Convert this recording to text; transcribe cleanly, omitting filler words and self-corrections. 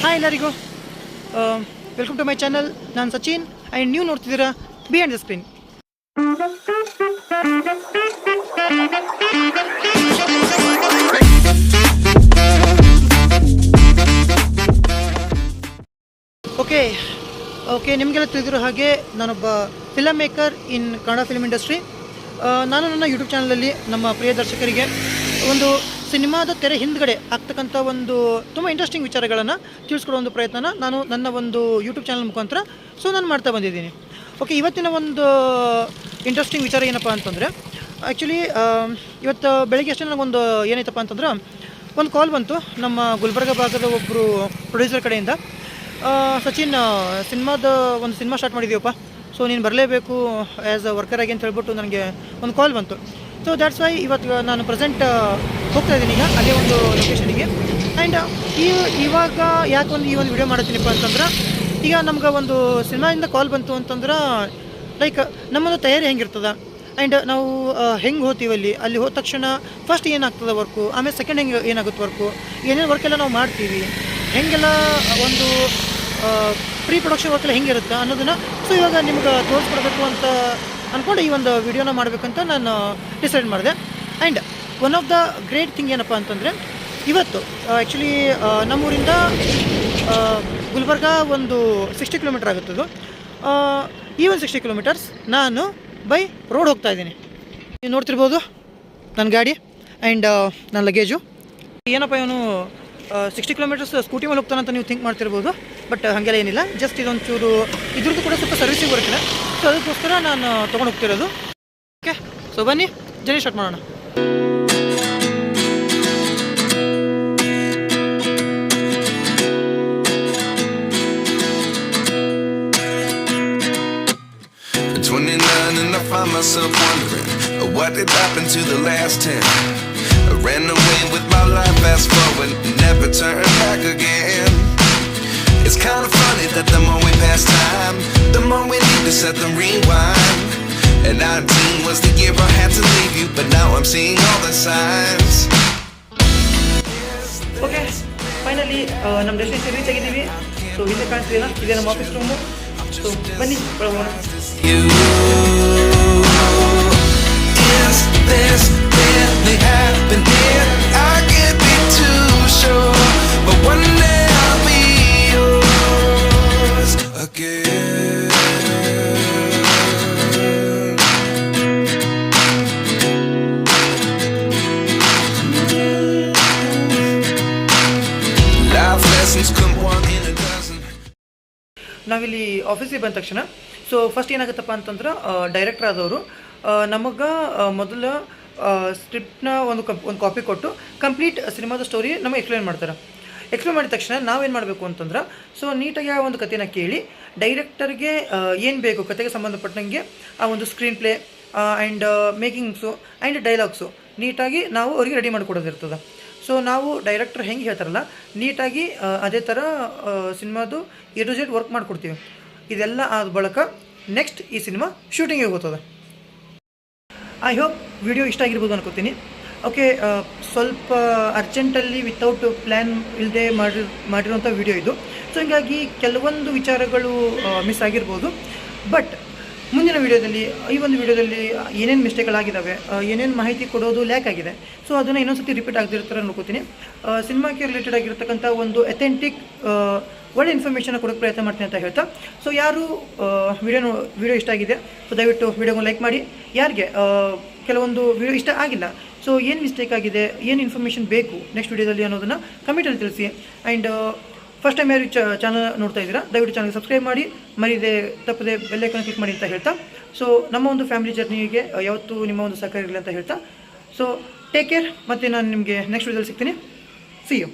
Hi ಎಲ್ಲರಿಗೂ, welcome to my channel. ನಾನು Sachin and ನೀವು ನೋಡ್ತಿದ್ದೀರಾ ಬಿಹೈಂಡ್ ದ ಸ್ಕ್ರೀನ್. ಓಕೆ ನಿಮಗೆಲ್ಲ ತಿಳಿದಿರೋ ಹಾಗೆ ನಾನೊಬ್ಬ ಫಿಲಮ್ ಮೇಕರ್ ಇನ್ ಕನ್ನಡ ಫಿಲ್ಮ್ ಇಂಡಸ್ಟ್ರಿ. ನಾನು ನನ್ನ ಯೂಟ್ಯೂಬ್ ಚಾನಲಲ್ಲಿ ನಮ್ಮ ಪ್ರಿಯ ದರ್ಶಕರಿಗೆ ಒಂದು ಸಿನಿಮಾದ ತೆರೆ ಹಿಂದ್ಗಡೆ ಆಗ್ತಕ್ಕಂಥ ಒಂದು ತುಂಬ ಇಂಟ್ರೆಸ್ಟಿಂಗ್ ವಿಚಾರಗಳನ್ನು ತಿಳಿಸ್ಕೊಡೋ ಒಂದು ಪ್ರಯತ್ನನ ನಾನು ನನ್ನ ಒಂದು ಯೂಟ್ಯೂಬ್ ಚಾನಲ್ ಮುಖಾಂತರ ನಾನು ಮಾಡ್ತಾ ಬಂದಿದ್ದೀನಿ. ಓಕೆ, ಇವತ್ತಿನ ಒಂದು ಇಂಟ್ರೆಸ್ಟಿಂಗ್ ವಿಚಾರ ಏನಪ್ಪ ಅಂತಂದರೆ, ಆ್ಯಕ್ಚುಲಿ ಇವತ್ತು ಬೆಳಗ್ಗೆ ಅಷ್ಟೇ ನನಗೊಂದು ಏನಾಯ್ತಪ್ಪ ಅಂತಂದ್ರೆ ಒಂದು ಕಾಲ್ ಬಂತು ನಮ್ಮ ಗುಲ್ಬರ್ಗ ಭಾಗದ ಒಬ್ಬರು ಪ್ರೊಡ್ಯೂಸರ್ ಕಡೆಯಿಂದ. ಸಚಿನ್, ಒಂದು ಸಿನಿಮಾ ಸ್ಟಾರ್ಟ್ ಮಾಡಿದ್ದೀವಪ್ಪ, ಸೊ ನೀನು ಬರಲೇಬೇಕು ಆ್ಯಸ್ ಅ ವರ್ಕರ್ ಆಗಿ ಅಂತ ಹೇಳ್ಬಿಟ್ಟು ನನಗೆ ಒಂದು ಕಾಲ್ ಬಂತು. ಸೊ ದ್ಯಾಟ್ಸ್ ವೈ ಇವತ್ತು ನಾನು ಪ್ರೆಸೆಂಟ್ ಹೋಗ್ತಾ ಇದ್ದೀನಿ ಈಗ ಅದೇ ಒಂದು ಲೊಕೇಶನಿಗೆ. ಆ್ಯಂಡ್ ಇವಾಗ ಯಾಕೆ ಈ ಒಂದು ವಿಡಿಯೋ ಮಾಡ್ತೀನಿಪ್ಪ ಅಂತಂದ್ರೆ, ಈಗ ನಮ್ಗೆ ಒಂದು ಸಿನಿಮಾದಿಂದ ಕಾಲ್ ಬಂತು ಅಂತಂದ್ರೆ ಲೈಕ್ ನಮ್ಮದು ತಯಾರಿ ಹೆಂಗಿರ್ತದೆ ಆ್ಯಂಡ್ ನಾವು ಹೆಂಗೆ ಹೋಗ್ತೀವಿ ಅಲ್ಲಿ ಹೋದ ತಕ್ಷಣ ಫಸ್ಟ್ ಏನಾಗ್ತದೆ ವರ್ಕು, ಆಮೇಲೆ ಸೆಕೆಂಡ್ ಏನಾಗುತ್ತೆ ವರ್ಕು, ಏನೇನು ವರ್ಕೆಲ್ಲ ನಾವು ಮಾಡ್ತೀವಿ, ಹೆಂಗೆಲ್ಲ ಒಂದು ಪ್ರೀ ಪ್ರೊಡಕ್ಷನ್ ವರ್ಕೆಲ್ಲ ಹೆಂಗಿರುತ್ತೆ ಅನ್ನೋದನ್ನು ಸೊ ಇವಾಗ ನಿಮ್ಗೆ ತೋರಿಸ್ಕೊಡ್ಬೇಕು ಅಂತ ಅಂದ್ಕೊಂಡು ಈ ಒಂದು ವಿಡಿಯೋನ ಮಾಡಬೇಕಂತ ನಾನು ಡಿಸೈಡ್ ಮಾಡಿದೆ. And one of the great thing ಏನಪ್ಪ ಅಂತಂದರೆ, ಇವತ್ತು ಆ್ಯಕ್ಚುಲಿ ನಮ್ಮೂರಿಂದ ಗುಲ್ಬರ್ಗ ಒಂದು 60 ಕಿಲೋಮೀಟರ್ ಆಗುತ್ತದು. ಈ ಒಂದು 60 ಕಿಲೋಮೀಟರ್ಸ್ ನಾನು ಬೈ ರೋಡ್ ಹೋಗ್ತಾ ಇದ್ದೀನಿ. ನೀವು ನೋಡ್ತಿರ್ಬೋದು ನನ್ನ ಗಾಡಿ ಆ್ಯಂಡ್ ನನ್ನ ಲಗೇಜು. ಏನಪ್ಪ ಇವನು 60 ಕಿಲೋಮೀಟರ್ಸ್ ಸ್ಕೂಟಿ ಮೇಲೆ ಹೋಗ್ತಾನಂತ ನೀವು ಥಿಂಕ್ ಮಾಡ್ತಿರ್ಬೋದು, ಬಟ್ ಹಾಗೆಲ್ಲ ಏನಿಲ್ಲ. ಜಸ್ಟ್ ಇದೊಂಚೂರು ಇದ್ರದ್ದು ಕೂಡ ಸ್ವಲ್ಪ ಸರ್ವಿಸಿಗೆ ಬರುತ್ತಿಲ್ಲ, ಸೊ ಅದಕ್ಕೋಸ್ಕರ ನಾನು ತೊಗೊಂಡು ಹೋಗ್ತಿರೋದು. ಓಕೆ, ಸೊ ಬನ್ನಿ ಜರ್ನಿ ಸ್ಟಾರ್ಟ್ ಮಾಡೋಣ. And I find myself wondering what did happen to the last 10. I ran away with my life, fast forward, never turn back again. It's kind of funny that the more we pass time, the more we need to set them rewind. And 19 was the year I had to leave you, but now I'm seeing all the signs. Okay, finally ನಮ್ಮ destination reach ಆಗಿದ್ದೀವಿ. So ಇಲ್ಲಿ ಕಾಣ್ತಿದ್ದೀರಾ, ಇದೇ ನಮ್ಮ office room. So ಬನ್ನಿ ಒಳಗೋಣ. Is this really happening? I can't be too sure, but one day I'll be yours again. Life lessons come one in a dozen. ನಾವಿಲ್ಲಿ ಆಫೀಸಿಗೆ ಬಂದ ತಕ್ಷಣ ಸೊ ಫಸ್ಟ್ ಏನಾಗುತ್ತಪ್ಪ ಅಂತಂದ್ರೆ, ಡೈರೆಕ್ಟರ್ ಆದವರು ನಮಗೆ ಮೊದಲು ಸ್ಕ್ರಿಪ್ಟ್ನ ಒಂದು ಕಾಪಿ ಕೊಟ್ಟು ಕಂಪ್ಲೀಟ್ ಸಿನಿಮಾದ ಸ್ಟೋರಿ ನಮಗೆ ಎಕ್ಸ್ಪ್ಲೇನ್ ಮಾಡ್ತಾರೆ. ಎಕ್ಸ್ಪ್ಲೇನ್ ಮಾಡಿದ ತಕ್ಷಣ ನಾವೇನು ಮಾಡಬೇಕು ಅಂತಂದ್ರೆ, ಸೊ ನೀಟಾಗಿ ಆ ಒಂದು ಕಥೆನ ಕೇಳಿ ಡೈರೆಕ್ಟರ್ಗೆ ಏನು ಬೇಕು ಕತೆಗೆ ಸಂಬಂಧಪಟ್ಟಂಗೆ ಆ ಒಂದು screen play and makings and dialogues ನೀಟಾಗಿ ನಾವು ಅವರಿಗೆ ರೆಡಿ ಮಾಡಿಕೊಡೋದಿರ್ತದೆ. ಸೊ ನಾವು ಡೈರೆಕ್ಟರ್ ಹೆಂಗೆ ಹೇಳ್ತಾರಲ್ಲ ನೀಟಾಗಿ ಅದೇ ಥರ ಸಿನಿಮಾದು A to Z ವರ್ಕ್ ಮಾಡಿಕೊಡ್ತೀವಿ. ಇದೆಲ್ಲ ಆದ ಬಳಿಕ ನೆಕ್ಸ್ಟ್ ಈ ಸಿನಿಮಾ ಶೂಟಿಂಗಿಗೆ ಹೋಗ್ತದೆ. ಐ ಹೋಪ್ ವಿಡಿಯೋ ಇಷ್ಟ ಆಗಿರ್ಬೋದು ಅನ್ಕೋತೀನಿ. ಓಕೆ, ಸ್ವಲ್ಪ ಅರ್ಜೆಂಟಲ್ಲಿ ವಿತೌಟ್ ಪ್ಲ್ಯಾನ್ ಇಲ್ಲದೆ ಮಾಡಿರೋಂಥ ವಿಡಿಯೋ ಇದು. ಸೊ ಹೀಗಾಗಿ ಕೆಲವೊಂದು ವಿಚಾರಗಳು ಮಿಸ್ ಆಗಿರ್ಬೋದು, ಬಟ್ ಮುಂದಿನ ವಿಡಿಯೋದಲ್ಲಿ ಈ ಒಂದು ವಿಡಿಯೋದಲ್ಲಿ ಏನೇನು ಮಿಸ್ಟೇಕ್ಗಳಾಗಿದ್ದಾವೆ, ಏನೇನು ಮಾಹಿತಿ ಕೊಡೋದು ಲ್ಯಾಕ್ ಆಗಿದೆ, ಸೊ ಅದನ್ನು ಇನ್ನೊಂದು ಸತಿ ರಿಪೀಟ್ ಆಗದಿರ್ತಾರೆ ಅನ್ಕೋತೀನಿ. ಸಿನಿಮಾಕ್ಕೆ ರಿಲೇಟೆಡ್ ಆಗಿರ್ತಕ್ಕಂಥ ಒಂದು ಅಥೆಂಟಿಕ್ ಒಳ್ಳೆ ಇನ್ಫಾರ್ಮೇಷನ್ ಕೊಡೋಕ್ಕೆ ಪ್ರಯತ್ನ ಮಾಡ್ತೀನಿ ಅಂತ ಹೇಳ್ತಾ, ಸೊ ಯಾರು ವಿಡಿಯೋ ಇಷ್ಟ ಆಗಿದೆ ಸೊ ದಯವಿಟ್ಟು ವಿಡಿಯೋಗೆ ಲೈಕ್ ಮಾಡಿ. ಯಾರಿಗೆ ಕೆಲವೊಂದು ವಿಡಿಯೋ ಇಷ್ಟ ಆಗಿಲ್ಲ, ಸೊ ಏನು ಮಿಸ್ಟೇಕ್ ಆಗಿದೆ, ಏನು ಇನ್ಫಾರ್ಮೇಷನ್ ಬೇಕು ನೆಕ್ಸ್ಟ್ ವಿಡಿಯೋದಲ್ಲಿ ಅನ್ನೋದನ್ನು ಕಮೆಂಟಲ್ಲಿ ತಿಳಿಸಿ. ಆ್ಯಂಡ್ ಫಸ್ಟ್ ಟೈಮ್ ಯಾರು ಚಾನಲ್ ನೋಡ್ತಾ ಇದ್ದೀರಾ ದಯವಿಟ್ಟು ಚಾನಲ್ಗೆ ಸಬ್ಸ್ಕ್ರೈಬ್ ಮಾಡಿ, ಮರೀದೆ ತಪ್ಪದೆ ಬೆಲ್ ಐಕಾನ್ ಕ್ಲಿಕ್ ಮಾಡಿ ಅಂತ ಹೇಳ್ತಾ, ಸೊ ನಮ್ಮ ಒಂದು ಫ್ಯಾಮಿಲಿ ಜರ್ನಿಗೆ ಯಾವತ್ತೂ ನಿಮ್ಮ ಒಂದು ಸಹಕಾರ ಇರಲಿ ಅಂತ ಹೇಳ್ತಾ, ಸೊ ಟೇಕ್ ಕೇರ್. ಮತ್ತು ನಾನು ನಿಮಗೆ ನೆಕ್ಸ್ಟ್ ವಿಡಿಯೋದಲ್ಲಿ ಸಿಗ್ತೀನಿ. See you.